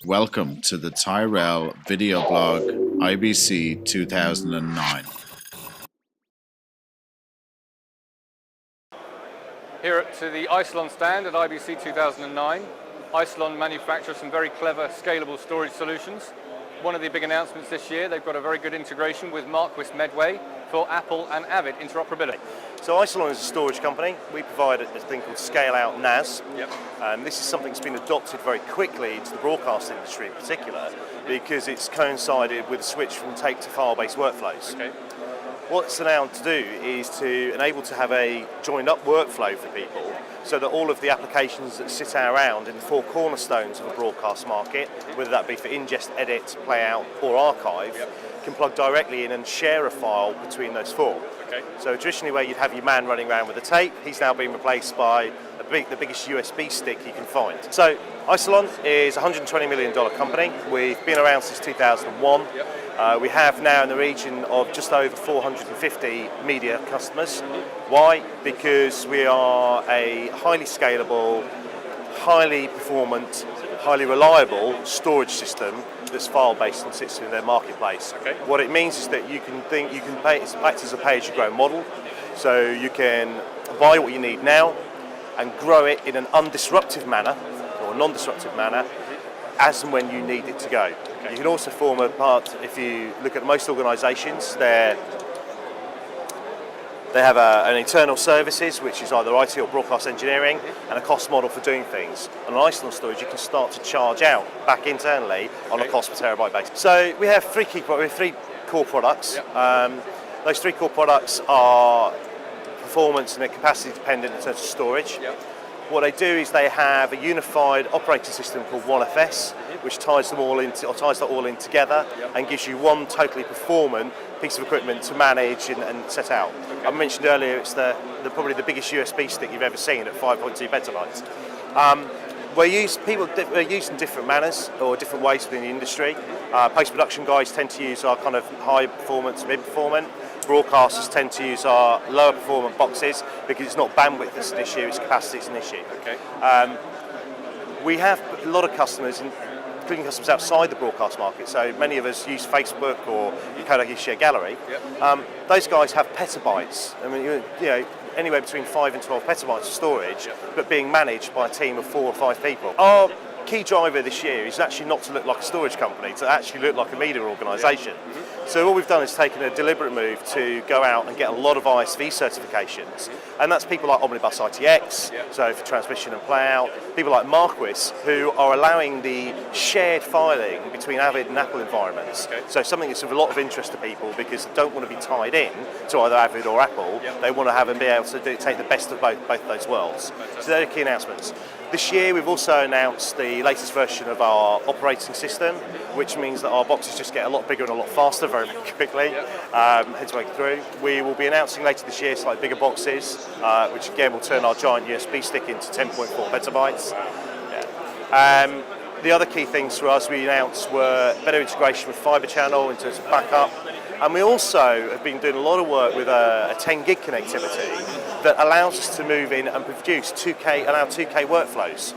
Welcome to the Tyrell video blog IBC 2009. Here to the Isilon stand at IBC 2009. Isilon manufactures some very clever scalable storage solutions. One of the big announcements this year, they've got a very good integration with Marquis Medway for Apple and Avid interoperability. So Isilon is a storage company. We provide a thing called scale-out NAS. Yep. This is something that's been adopted very quickly into the broadcast industry in particular because it's coincided with a switch from tape to file-based workflows. Okay. What it's allowed to do is to enable to have a joined-up workflow for people so that all of the applications that sit around in the four cornerstones of a broadcast market, whether that be for ingest, edit, play out or archive, can plug directly in and share a file between those four. Okay. So traditionally where you'd have your man running around with a tape, he's now been replaced by the biggest USB stick you can find. So Isilon is a $120 million company. We've been around since 2001. We have now in the region of just over 450 media customers. Why? Because we are a highly scalable, highly performant, highly reliable storage system that's file-based and sits in their marketplace. Okay. What it means is that you can pay, it's act as a pay-as-you-grow model, so you can buy what you need now and grow it in an undisruptive manner or non-disruptive manner as and when you need it to go. Okay. You can also form a part, if you look at most organisations, they have an internal services, which is either IT or broadcast engineering, and a cost model for doing things. On an Isilon storage, you can start to charge out back internally on a cost per terabyte basis. So we have three core products. Yep. Those three core products are performance and they're capacity dependent in terms of storage. Yep. What they do is they have a unified operating system called OneFS, which ties that all in together and gives you one totally performant piece of equipment to manage and set out. Okay. I mentioned earlier it's probably the biggest USB stick you've ever seen at 5.2 petabytes. We're used in different manners or different ways within the industry. Post-production guys tend to use our kind of high performance, mid-performant. Broadcasters tend to use our lower performant boxes because it's not bandwidth that's an issue, it's capacity that's an issue. Okay. We have a lot of customers, including customers outside the broadcast market, so many of us use Facebook or you share gallery. Yep. Those guys have petabytes. I mean, you know, anywhere between 5 and 12 petabytes of storage, but being managed by a team of 4 or 5 people. Our key driver this year is actually not to look like a storage company, to actually look like a media organisation. So what we've done is taken a deliberate move to go out and get a lot of ISV certifications, and that's people like Omnibus ITX, so for transmission and play out, people like Marquis, who are allowing the shared filing between Avid and Apple environments. Okay. So something that's of a lot of interest to people because they don't want to be tied in to either Avid or Apple. They want to have and be able to take the best of both those worlds. Fantastic. So they're the key announcements. This year we've also announced the latest version of our operating system, which means that our boxes just get a lot bigger and a lot faster very quickly, heads way through. We will be announcing later this year slightly bigger boxes, which again will turn our giant USB stick into 10.4 petabytes. The other key things for us we announced were better integration with Fibre Channel in terms of backup, and we also have been doing a lot of work with a 10 gig connectivity that allows us to move in and produce 2K workflows.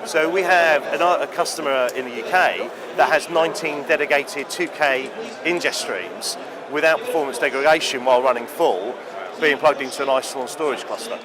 So we have a customer in the UK that has 19 dedicated 2K ingest streams without performance degradation while running full, being plugged into an Isilon storage cluster.